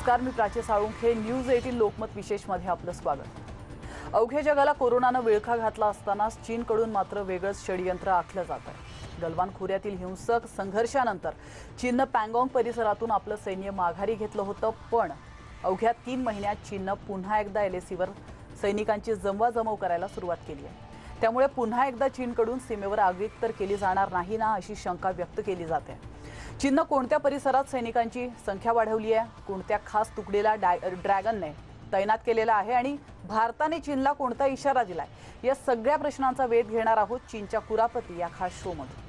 नमस्कार, मी प्राची साळुंखे. न्यूज 18 लोकमत विशेषमध्ये आपलं स्वागत. अवघ्या जगाला कोरोनानं विळखा घातला असतानाच चीनकडून मात्र वेगळंच षडयंत्र आखलं जात आहे. गलवान खोऱ्यातील हिंसक संघर्षानंतर चीननं पँगॉंग परिसरातून आपलं सैन्य माघारी घेतलं होतं, पण अवघ्या 3 महिन्यात चीननं पुन्हा एकदा एलएसीवर सैनिकांची जमवाजमव करायला सुरुवात केली आहे. त्यामुळे पुन्हा एकदा चीनकडून सीमेवर आगळीक तर केली जाणार नाही ना, अशी शंका व्यक्त केली जाते. चीननं कोणत्या परिसरात सैनिकांची संख्या वाढवली आहे, कोणत्या खास तुकडीला ड्रॅगनने तैनात केलेला आहे आणि भारताने चीनला कोणता इशारा दिलाय, या सगळ्या प्रश्नांचा वेध घेणार आहोत चीनच्या कुरापती या खास शो मध्ये.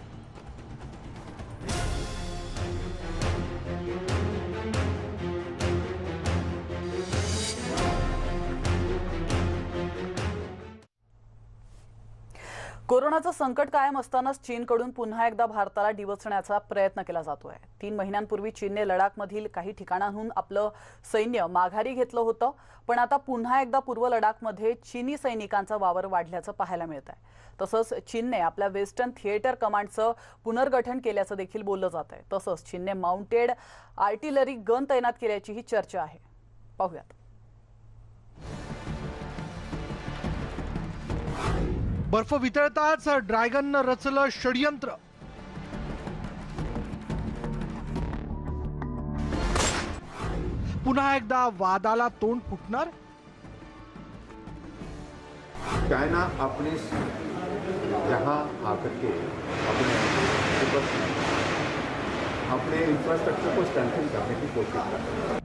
कोरोनाचं संकट कायम असतानाच चीनकडून पुन्हा एकदा भारताला डिवचण्याचा प्रयत्न केला जातोय. 3 महिन्यांपूर्वी चीनने लडाखमधील काही ठिकाणांहून आपलं सैन्य माघारी घेतलं होतं, पण आता पुन्हा एकदा पूर्व लडाखमध्ये चीनी सैनिकांचा वावर वाढल्याचं पाहायला मिळत आहे. तसंच चीनने आपल्या वेस्टर्न थिएटर कमांडचं पुनर्गठन केल्याचं देखील बोललं जात आहे. तसंच चीनने माउंटेड आर्टिलरी गन तैनात केल्याचीही चर्चा आहे. पाहूयात. बर्फ वितळताच ड्रॅगननं रचलं षडयंत्र. पुन्हा एकदा वादाला तोंड फुटणार. चाइना अपने यहाँ आकर के अपने इंफ्रास्ट्रक्चर को स्ट्रेंथन करने की कोशिश कर रहे हैं.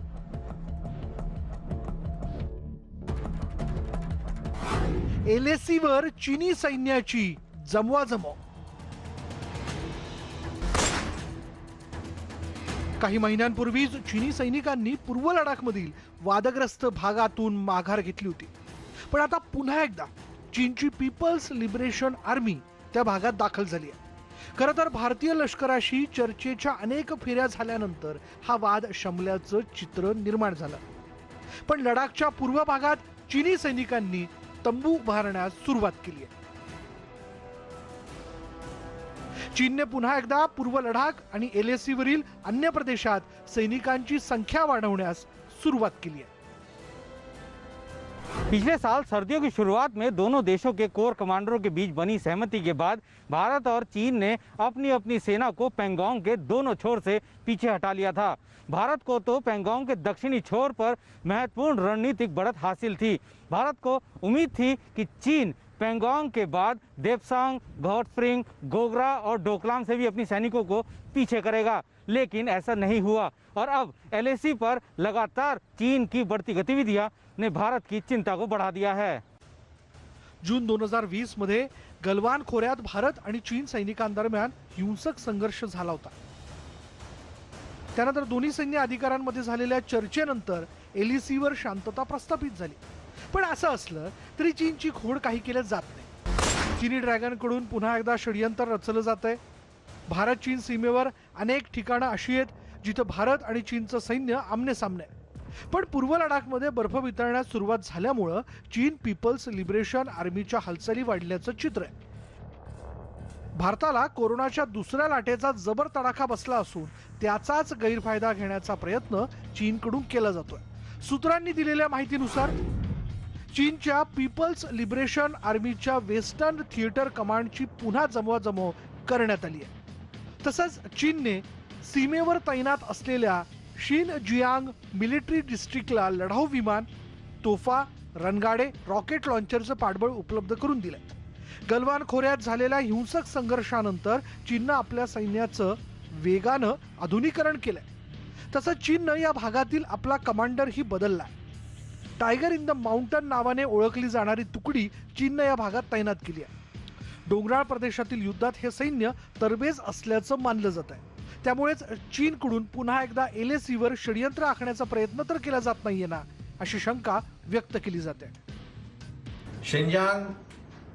एलएसीवर चीनी सैन्याची जमवाजमव. काही महिन्यांपूर्वीच चीनी सैनिकांनी पूर्व लडाखमधील वादग्रस्त भागातून माघार घेतली होती, पण आता पुन्हा एकदा चीनची पीपल्स लिबरेशन आर्मी त्या भागात दाखल झाली आहे. खरं तर भारतीय लष्कराशी चर्चेच्या अनेक फेऱ्या झाल्यानंतर हा वाद शमल्याचं चित्र निर्माण झालं, पण लडाखच्या पूर्व भागात चीनी सैनिकांनी तंबू उभारण्यास सुरुवात केली आहे. चीनने पुन्हा एकदा पूर्व लडाख आणि एलएसीवरील अन्य प्रदेशात सैनिकांची संख्या वाढवण्यास सुरुवात केली आहे. पिछले साल सर्दियों की शुरुआत में दोनों देशों के कोर कमांडरों के बीच बनी सहमति के बाद भारत और चीन ने अपनी अपनी सेना को पैंगोंग के दोनों छोर से पीछे हटा लिया था. भारत को तो पैंगोंग के दक्षिणी छोर पर महत्वपूर्ण रणनीतिक बढ़त हासिल थी. भारत को उम्मीद थी कि चीन पैंगोंग के बाद देपसांग, घोटस्प्रिंग, गोगरा और डोकलाम से भी अपनी सैनिकों को पीछे करेगा, लेकिन ऐसा नहीं हुआ और अब एलएसी पर लगातार चीन की बढ़ती गतिविधियां ने भारत की चिंता को बढ़ा दिया है. जून 2020 मध्ये गलवान खोऱ्यात भारत आणि चीन सैनिकांदरम्यान हिंसक संघर्ष झाला होता. त्यानंतर दोन्ही सैन्य अधिकाऱ्यांमध्ये झालेल्या चर्चेनंतर एलएसीवर शांतता प्रस्थापित झाली. पण असं असलं तरी चीनची खोड काही केल्या जात नाही. चीनी ड्रॅगनकडून पुन्हा एकदा षडयंत्र रचलं जात आहे. भारत चीन सीमेवर अनेक ठिकाणं अशी आहेत जिथं भारत आणि चीनचं सैन्य आमने सामने आहे. पण पूर्व लडाखमध्ये बर्फ वितळण्यास सुरुवात झाल्यामुळं चीन पीपल्स लिबरेशन आर्मीच्या हालचाली वाढल्याचं चित्र आहे. भारताला कोरोनाच्या दुसऱ्या लाटेचा जबर तडाखा बसला असून त्याचाच गैरफायदा घेण्याचा प्रयत्न चीनकडून केला जातोय. सूत्रांनी दिलेल्या माहितीनुसार चीनच्या पीपल्स लिबरेशन आर्मीच्या वेस्टर्न थिएटर कमांडची पुन्हा जमवाजमव करण्यात आली आहे. तसंच चीनने सीमेवर तैनात असलेल्या शिनजियांग मिलिटरी डिस्ट्रिक्टला लढाऊ विमान, तोफा, रणगाडे, रॉकेट लॉन्चरचं पाठबळ उपलब्ध करून दिलंय. गलवान खोऱ्यात झालेल्या हिंसक संघर्षानंतर चीननं आपल्या सैन्याचं वेगानं आधुनिकीकरण केलंय. तसंच चीननं या भागातील आपला कमांडरही बदललाय. टायगर इन द माउंटन नावाने ओळखली जाणारी तुकडी चीननं या भागात तैनात केली आहे. डोंगराळ प्रदेशातील युद्धात हे सैन्य तरबेज असल्याचं मानलं जात आहे. त्यामुळेच चीनकडून पुन्हा एकदा एलएसीवर षडयंत्र आखण्याचा प्रयत्न तर केला जात नाहीये ना, अशी शंका व्यक्त केली जाते. शिनजियांग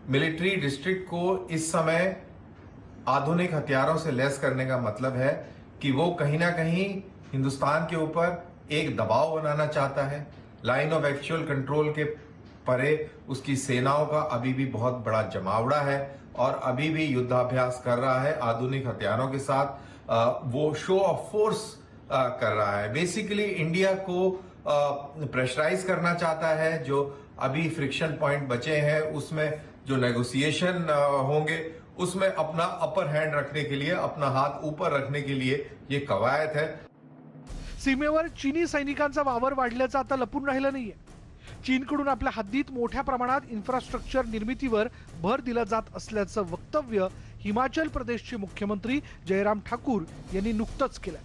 मिलिट्री डिस्ट्रिक्ट को इस समय आधुनिक हथियारों से लैस करने का मतलब है कि वो कहीं ना कहीं हिंदुस्तान के ऊपर एक दबाव बनाना चाहता है. लाइन ऑफ एक्चुअल कंट्रोल के परे उसकी सेनाओं का अभी भी बहुत बड़ा जमावड़ा है और अभी भी युद्धाभ्यास कर रहा है आधुनिक हथियारों के साथ. वो शो ऑफ फोर्स कर रहा है। बेसिकली इंडिया को प्रेशराइज करना चाहता है। जो अभी फ्रिक्शन पॉइंट बचे हैं उसमें जो नेगोशिएशन होंगे उसमें अपना अपर हैंड रखने के लिए, अपना हाथ ऊपर रखने के लिए ये कवायद है। सीमेवर चीनी सैनिकांचा वावर वाढल्याचं आता लपून राहिलं नाहीये। चीनकडून आपल्या हद्दीत मोठ्या प्रमाणात इन्फ्रास्ट्रक्चर निर्मितीवर भर दिला जात असल्याचं वक्तव्य हिमाचल प्रदेशचे मुख्यमंत्री जयराम ठाकूर यांनी नुकतंच केलं।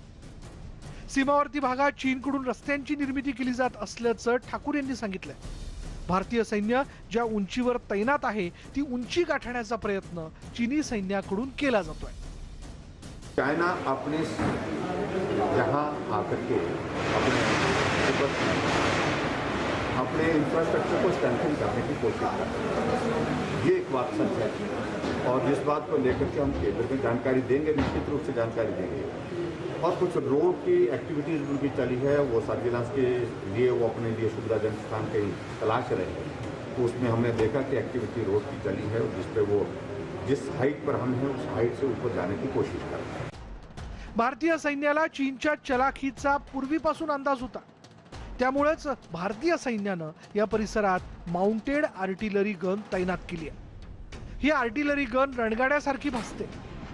सीमावर्ती भागात चीनकडून रस्त्यांची निर्मिती केली जात असल्याचं ठाकूर यांनी सांगितलंय। भारतीय सैन्य ज्या उंचीवर तैनात आहे ती उंची गाठण्याचा प्रयत्न चीनी सैन्याकडून केला जातोय। चाइना अपने यहाँ आकर के अपने इंफ्रास्ट्रक्चर को स्ट्रेंथन करने की कोशिश कर रहे हैं। ये एक बात सच है और जिस बात को लेकर के हम केंद्र में जानकारी देंगे, निश्चित रूप से जानकारी देंगे। और कुछ रोड की एक्टिविटीज़ उनकी चली है, वो सर्विलांस के लिए वो अपने लिए सुविधाजनक स्थान कहीं तलाश रहे हैं। तो उसमें हमने देखा कि एक्टिविटी रोड की चली है जिस पे वो जिस हाइट पर हम हैं उस हाइट से ऊपर जाने की कोशिश कर रहे हैं। भारतीय सैन्याला चीनच्या चलाखीचा पूर्वीपासून अंदाज होता। त्यामुळेच भारतीय सैन्यानं या परिसरात माउंटेड आर्टिलरी गन तैनात केली आहे। ही आर्टिलरी गन रणगाड्यासारखी भासते,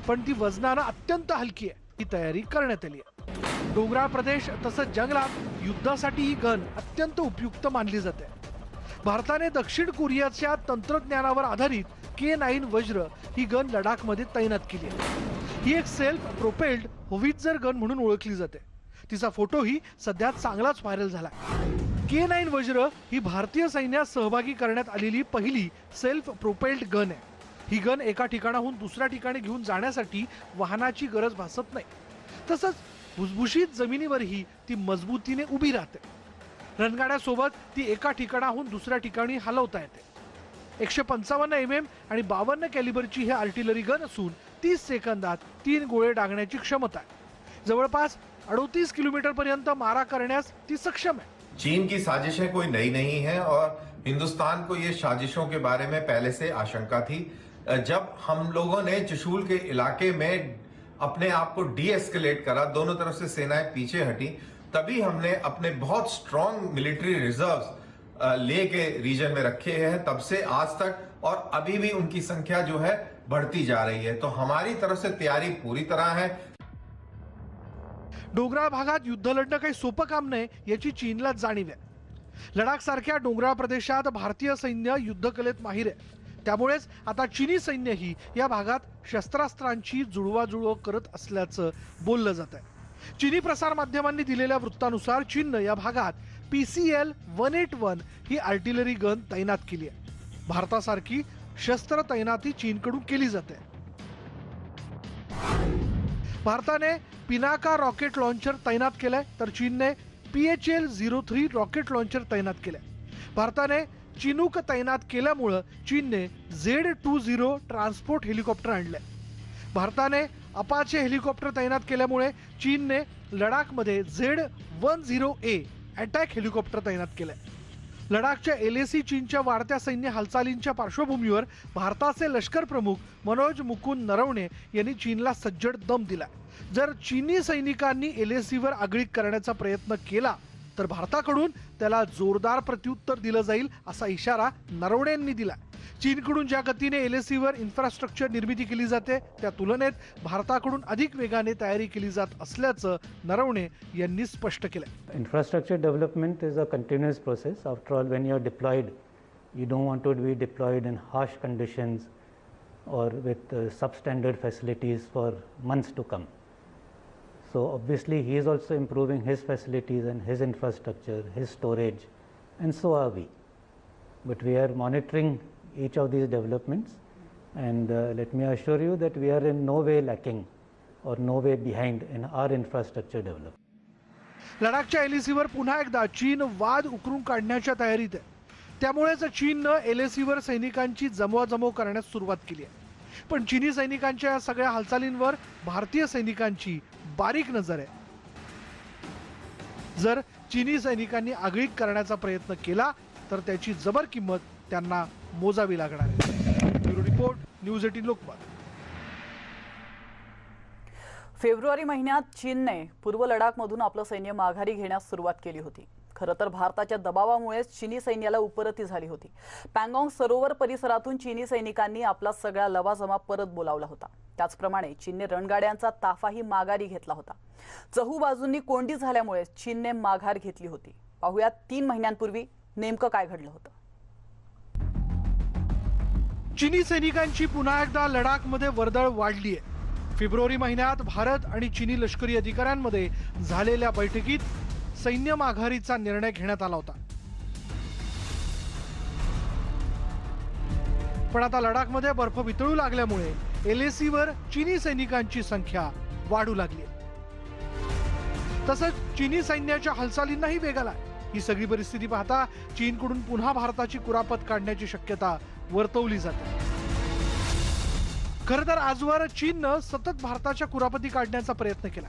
पण ती वजनानं अत्यंत हलकी आहे। ही तयारी करण्यात आली आहे। डोंगराळ प्रदेश तसंच जंगलात युद्धासाठी ही गन अत्यंत उपयुक्त मानली जाते। भारताने दक्षिण कोरियाच्या तंत्रज्ञानावर आधारित K9 वज्र ही गन लडाखमध्ये तैनात केली आहे। ही एक सेल्फ प्रोपेल्ड होवित्झर गन म्हणून ओळखली जाते। तिचा फोटोही सध्या चांगलाच व्हायरल झाला। K9 वज्र ही भारतीय सैन्यात सहभागी करण्यात आलेली पहिली सेल्फ प्रोपेल्ड गन आहे। ही गन एका ठिकाणाहून दुसऱ्या ठिकाणी घेऊन जाण्यासाठी वाहनाची गरज भासत नाही। तसंच भुसभुशीत जमिनीवरही ती मजबूतीने उभी राहते। रणगाड्यासोबत ती एका ठिकाणाहून दुसऱ्या ठिकाणी हलवता येते। 155 mm आणि 52 कॅलिबरची ही आर्टिलरी गन असून 30 सेकंदात 3 गोळे डागण्याची क्षमता आहे। जवळपास 38 किलोमीटर पर्यंत मारा करण्यास ती सक्षम आहे। चीन की साजिशें कोई नई नहीं है और हिंदुस्तान को ये साजिशों के बारे में पहले से आशंका थी। जब हम लोगों ने चुशूल के इलाके में अपने आप को डीएस्केलेट करा, दोनों तरफ से सेनाएं पीछे हटी, तभी हमने अपने बहुत स्ट्रॉन्ग मिलिट्री रिजर्व्स ले के रीजन में रखे हैं। तब से आज तक और अभी भी उनकी संख्या जो है बढ़ती जा रही है। तो हमारी तरफ से तैयारी पूरी तरह है। डोंगराळ भागात युद्ध लढणं काही सोपं काम नाही याची चीनला जाणीव आहे। लडाख सारख्या डोंगराळ प्रदेशात भारतीय सैन्य युद्धकलेत माहिर आहे। त्यामुळेच आता चीनी सैन्यही या भागात शस्त्रास्त्रांची जुळवाजुळव करत असल्याचं बोललं जात आहे। चीनी प्रसार माध्यमांनी दिलेल्या वृत्तानुसार चीननं या भागात PCL 181 ही आर्टिलरी गन तैनात केली आहे। भारतासारखी शस्त्र तैनाती चीनकडून केली जाते। भारताने पिनाका रॉकेट लॉन्चर तैनात केलंय तर चीनने PHL-03 रॉकेट लॉन्चर तैनात केलंय। भारताने चिनूक तैनात केल्यामुळे चीनने Z-20 ट्रान्सपोर्ट हेलिकॉप्टर आणले। भारताने अपाचे हेलिकॉप्टर तैनात केल्यामुळे चीनने लडाखमध्ये Z-10A अटॅक हेलिकॉप्टर तैनात केलंय। लडाखच्या LAC चीनच्या वाढत्या सैन्य हालचालींच्या पार्श्वभूमीवर भारताचे लष्कर प्रमुख मनोज मुकुंद नरवणे यांनी चीनला सज्जड दम दिला। जर चीनी सैनिकांनी LACवर आगळीक करण्याचा प्रयत्न केला तर भारताकडून त्याला जोरदार प्रत्युत्तर दिलं जाईल असा इशारा नरवणे यांनी दिला। चीनकडून ज्या गतीने LACवर इन्फ्रास्ट्रक्चर निर्मिती केली जाते त्या तुलनेत भारताकडून अधिक वेगाने तयारी केली जात असल्याचं नरवणे यांनी स्पष्ट केलं। Infrastructure development is a continuous process. After all, when you are deployed, you don't want to be deployed in harsh conditions or with substandard facilities for months to come. So obviously he is also improving his facilities and his infrastructure, his storage, and so are we. But we are monitoring each of these developments, and let me assure you that we are in no way lacking or no way behind in our infrastructure development. लडाखच्या LACवर पुन्हा एकदा चीन वाद उकरून काढण्याच्या तयारीत आहे। त्यामुळेच चीननं LACवर सैनिकांची जमवाजमव करण्यास सुरुवात केली आहे। पण चीनी सैनिकांच्या या सगळ्या हालचालींवर भारतीय सैनिकांची बारीक नजर आहे। जर चीनी सैनिकांनी आगळीक करण्याचा प्रयत्न केला तर त्याची जबर किंमत त्यांना मोजावी लागणार आहे। Bureau report, news 18 Lokmat. February महिन्यात चीनने पूर्व लडाखमधून आपलं सैन्य माघारी घेण्यास सुरुवात केली होती. खरं तर भारताच्या दबावामुळेच चीनी सैन्याला उपरती झाली होती. पँगॉंग सरोवर परिसरातून चीनी सैनिकांनी आपला सगळा लवाजमा परत बोलावला होता. त्याचप्रमाणे चीनने रणगाड्यांचा ताफाही माघारी घेतला होता. चहू बाजूंनी कोंडी झाल्यामुळे चीनने माघार घेतली होती. पाहूया 3 महिन्यांपूर्वी नेमकं काय घडलं होतं. चीनी सैनिकांची पुन्हा एकदा लडाखमध्ये वर्दळ वाढली आहे. फेब्रुवारी महिन्यात भारत आणि चीनी लष्करी अधिकाऱ्यांमध्ये झालेल्या बैठकीत सैन्य माघारीचा निर्णय घेण्यात आला होता. पण आता लडाखमध्ये बर्फ वितळू लागल्यामुळे LAC वर चीनी सैनिकांची संख्या वाढू लागली आहे. तसंच चीनी सैन्याच्या हालचालींनाही वेग आलाय. ही सगळी परिस्थिती पाहता चीनकडून पुन्हा भारताची कुरापत काढण्याची शक्यता वर्तवली जाते. खरं तर आजवर चीननं सतत भारताच्या कुरापती काढण्याचा प्रयत्न केला.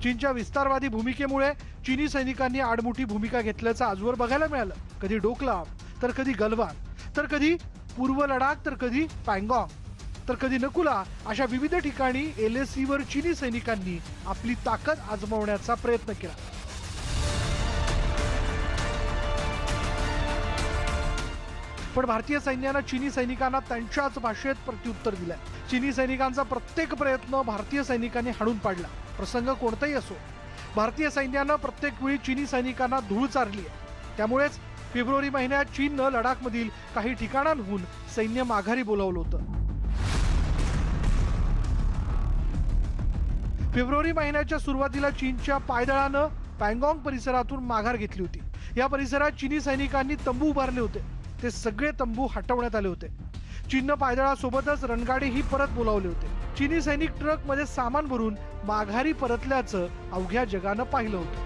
चीनच्या विस्तारवादी भूमिकेमुळे चीनी सैनिकांनी आडमुठी भूमिका घेतल्याचं आजवर बघायला मिळालं. कधी डोकलाम, तर कधी गलवान, तर कधी पूर्व लडाख, तर कधी पँगॉंग, तर कधी नकुला अशा विविध ठिकाणी LAC वर चीनी सैनिकांनी आपली ताकद आजमावण्याचा प्रयत्न केला. पण भारतीय सैन्यानं चीनी सैनिकांना त्यांच्याच भाषेत प्रत्युत्तर दिलंय. चीनी सैनिकांचा प्रत्येक प्रयत्न भारतीय सैनिकांनी हाणून पाडला. प्रसंग कोणताही असो, भारतीय सैन्यानं प्रत्येक वेळी चीनी सैनिकांना धूळ चारली आहे. त्यामुळेच फेब्रुवारी महिन्यात चीननं लडाखमधील काही ठिकाणांहून सैन्य माघारी बोलावलं होतं. फेब्रुवारी महिन्याच्या सुरुवातीला चीनच्या पायदळानं पँगॉंग परिसरातून माघार घेतली होती. या परिसरात चीनी सैनिकांनी तंबू उभारले होते. ते सगळे तंबू हटवण्यात आले होते. चीननं पायदळासोबतच रणगाडेही परत बोलावले होते. चीनी सैनिक ट्रकमध्ये सामान भरून माघारी परतल्याचं अवघ्या जगानं पाहिलं होतं.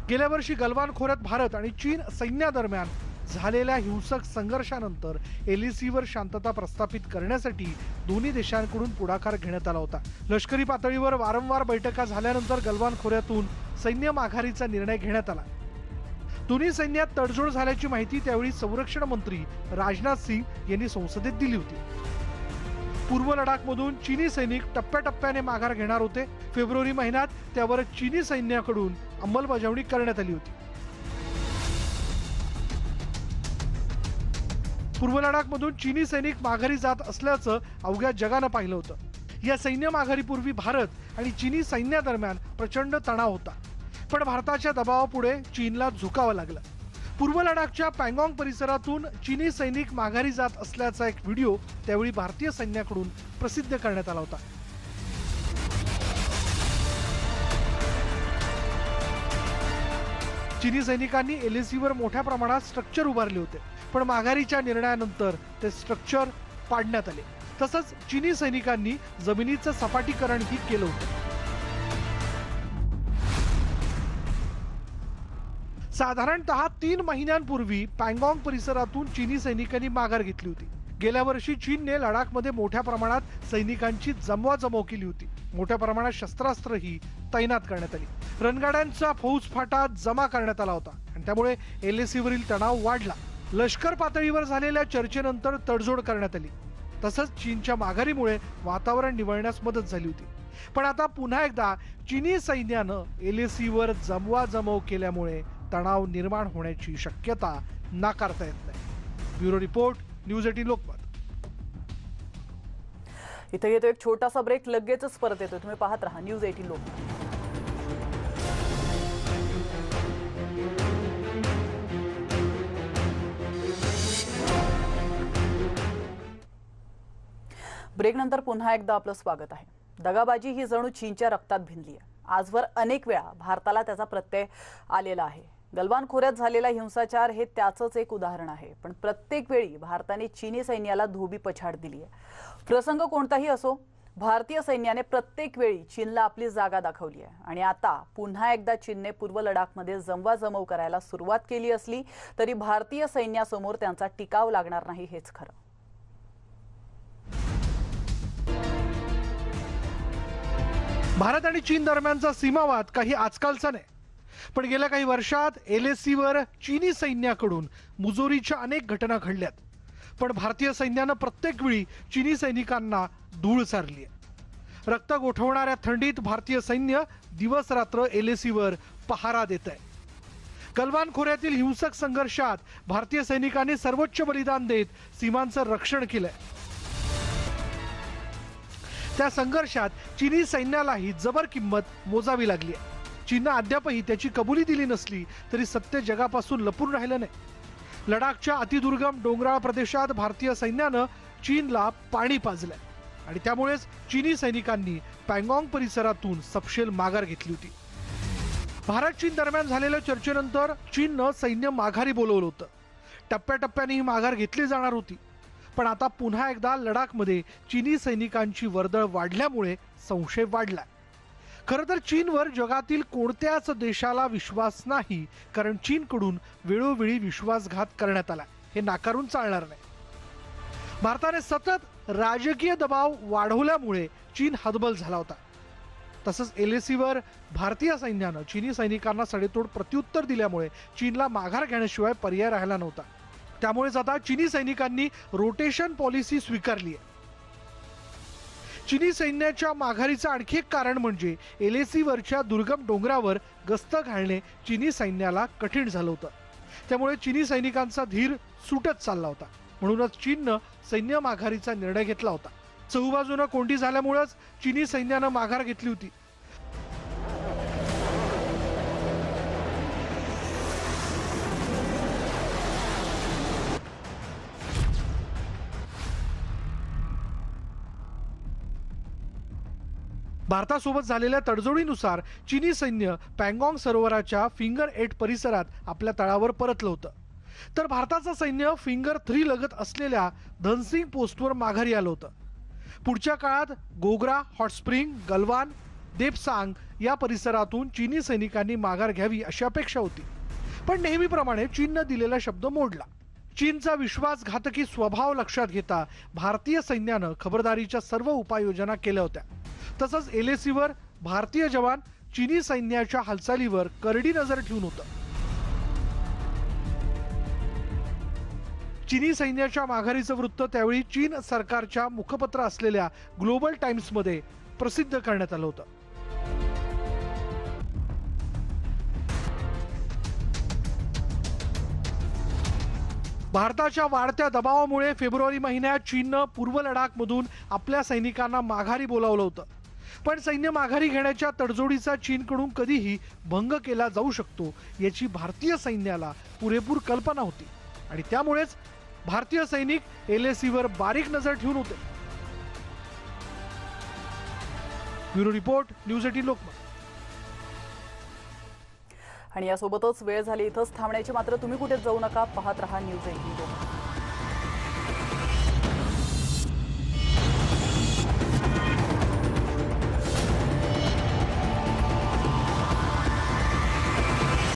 गेल्या वर्षी गलवान खोऱ्यात भारत आणि चीन सैन्यादरम्यान झालेल्या हिंसक संघर्षानंतर LAC वर शांतता प्रस्थापित करण्यासाठी दोन्ही देशांकडून पुढाकार घेण्यात आला होता. लष्करी पातळीवर वारंवार बैठका झाल्यानंतर गलवान खोऱ्यातून सैन्य माघारीचा निर्णय घेण्यात आला. दोन्ही सैन्यात तडजोड झाल्याची माहिती त्यावेळी संरक्षण मंत्री राजनाथ सिंग यांनी संसदेत दिली होती. पूर्व लडाखमधून चीनी सैनिक टप्प्याटप्प्याने माघार घेणार होते. फेब्रुवारी महिन्यात त्यावर चीनी सैन्याकडून अंमलबजावणी करण्यात आली होती. पूर्व लडाखमधून चीनी सैनिक माघारी जात असल्याचं अवघ्या जगानं पाहिलं होतं. या सैन्य माघारीपूर्वी भारत आणि चीनी सैन्यादरम्यान प्रचंड तणाव होता. पण भारताच्या दबावापुढे चीनला झुकावं लागलं. पूर्व लडाखच्या पँगॉंग परिसरातून चीनी सैनिक माघारी जात असल्याचा एक व्हिडिओ त्यावेळी भारतीय सैन्याकडून प्रसिद्ध करण्यात आला होता. चीनी सैनिकांनी LAC वर मोठ्या प्रमाणात स्ट्रक्चर उभारले होते. पण माघारीच्या निर्णयानंतर ते स्ट्रक्चर पाडण्यात आले. तसंच चीनी सैनिकांनी जमिनीचं सपाटीकरणही केलं होतं. साधारणतः 3 महिन्यांपूर्वी पँगॉंग परिसरातून चीनी सैनिकांनी माघार घेतली होती. गेल्या वर्षी चीनने लडाखमध्ये मोठ्या प्रमाणात सैनिकांची जमवाजमव केली होती. मोठ्या प्रमाणात शस्त्रास्त्रही तैनात करण्यात आली. रणगाड्यांचा फौजफाटा जमा करण्यात आला होता आणि त्यामुळे LAC वरील तणाव वाढला. लष्कर पातळीवर झालेल्या चर्चेनंतर तडजोड करण्यात आली. तसंच चीनच्या माघारीमुळे वातावरण निवळण्यास मदत झाली होती. पण आता पुन्हा एकदा चीनी सैन्यानं LAC वर जमवाजमव केल्यामुळे तणाव निर्माण होण्याची शक्यता नाकारता येत नाही. Bureau report, news 18 Lokmat. इथे येतो एक छोटासा ब्रेक, लगेचच परत येतो. तुम्ही पाहत राहा न्यूज 18 लोकमत. ब्रेक नंतर पुन्हा एकदा आपलं स्वागत आहे. दगाबाजी ही जणू चीनच्या रक्तात भिनली आहे. आजवर अनेक वेळा भारताला त्याचा प्रत्यय आलेला आहे. गलवान खोऱ्यात झालेला हिंसाचार हे त्याचंच एक उदाहरण आहे. पण प्रत्येक वेळी भारताने चीनी सैन्याला धोबी पछाड दिली आहे. प्रसंग कोणताही असो, भारतीय सैन्याने प्रत्येक वेळी चीनला आपली जागा दाखवली आहे. आणि आता पुन्हा एकदा चीनने पूर्व लडाखमध्ये जमवाजमव करायला सुरुवात केली असली तरी भारतीय सैन्यासमोर त्यांचा टिकाव लागणार नाही, हेच खरं. भारत आणि चीन दरम्यानचा सीमावाद काही आजकालचा नाही. पण गेल्या काही वर्षात LAC वर चीनी सैन्याकडून मुजोरीच्या अनेक घटना घडल्यात. पण भारतीय सैन्यानं प्रत्येक वेळी चीनी सैनिकांना धूळ सारली आहे. रक्त गोठवणाऱ्या थंडीत भारतीय सैन्य दिवस रात्र LACवर पहारा देत आहे. गलवान खोऱ्यातील हिंसक संघर्षात भारतीय सैनिकांनी सर्वोच्च बलिदान देत सीमांचं रक्षण केलंय. त्या संघर्षात चीनी सैन्यालाही जबर किंमत मोजावी लागली आहे. चीननं अद्यापही त्याची कबुली दिली नसली तरी सत्य जगापासून लपून राहिलं नाही. लडाखच्या अतिदुर्गम डोंगराळ प्रदेशात भारतीय सैन्यानं चीनला पाणी पाजलंय आणि त्यामुळेच चीनी सैनिकांनी पँगॉंग परिसरातून सपशेल माघार घेतली होती. भारत चीन दरम्यान झालेल्या चर्चेनंतर चीननं सैन्य माघारी बोलवलं होतं. टप्प्याटप्प्याने ही माघार घेतली जाणार होती. पण आता पुन्हा एकदा लडाखमध्ये चीनी सैनिकांची वर्दळ वाढल्यामुळे संशय वाढलाय. खरं तर चीनवर जगातील कोणत्याच देशाला विश्वास नाही, कारण चीनकडून वेळोवेळी विश्वासघात करण्यात आला. हे नाकारून चालणार नाही. भारताने सतत राजकीय दबाव वाढवल्यामुळे चीन हतबल झाला होता. तसंच LACवर भारतीय सैन्यानं चीनी सैनिकांना सडेतोड प्रत्युत्तर दिल्यामुळे चीनला माघार घेण्याशिवाय पर्याय राहिला नव्हता. त्यामुळेच आता चीनी सैनिकांनी रोटेशन पॉलिसी स्वीकारली आहे. चीनी सैन्याच्या माघारीचं आणखी एक कारण म्हणजे LACवरच्या दुर्गम डोंगरावर गस्त घालणे चीनी सैन्याला कठीण झालं होतं. त्यामुळे चीनी सैनिकांचा धीर सुटत चालला होता. म्हणूनच चीननं सैन्य माघारीचा निर्णय घेतला होता. चहूबाजूनं कोंडी झाल्यामुळेच चीनी सैन्यानं माघार घेतली होती. भारतासोबत झालेल्या तडजोडीनुसार चीनी सैन्य पँगॉंग सरोवराच्या फिंगर 8 परिसरात आपल्या तळावर परतलं होतं. तर भारताचं सैन्य फिंगर 3 लगत असलेल्या धनसिंग पोस्टवर माघारी आलं होतं. पुढच्या काळात गोग्रा, हॉट स्प्रिंग, गलवान, देपसांग या परिसरातून चीनी सैनिकांनी माघार घ्यावी अशी अपेक्षा होती. पण नेहमीप्रमाणे चीननं दिलेला शब्द मोडला. चीनचा विश्वासघातकी स्वभाव लक्षात घेता भारतीय सैन्यानं खबरदारीच्या सर्व उपाययोजना केल्या होत्या. तसंच LACवर भारतीय जवान चीनी सैन्याच्या हालचालीवर करडी नजर ठेवून होतं. चीनी सैन्याच्या माघारीचं वृत्त त्यावेळी चीन सरकारच्या मुखपत्र असलेल्या ग्लोबल टाइम्समध्ये प्रसिद्ध करण्यात आलं होतं. भारताच्या वाढत्या दबावामुळे फेब्रुवारी महिन्यात चीननं पूर्व लडाखमधून आपल्या सैनिकांना माघारी बोलावलं होतं. पण सैन्य माघारी घेण्याच्या तडजोडीचा चीनकडून कधीही भंग केला जाऊ शकतो याची भारतीय सैन्याला पुरेपूर कल्पना होती आणि त्यामुळेच भारतीय सैनिक LACवर बारीक नजर ठेवून होते. Bureau report, news 18 Lokmat. आणि यासोबतच वेळ झाली इथंच थांबण्याची. मात्र तुम्ही कुठे जाऊ नका, पाहत रहा न्यूज 18 लोकमत.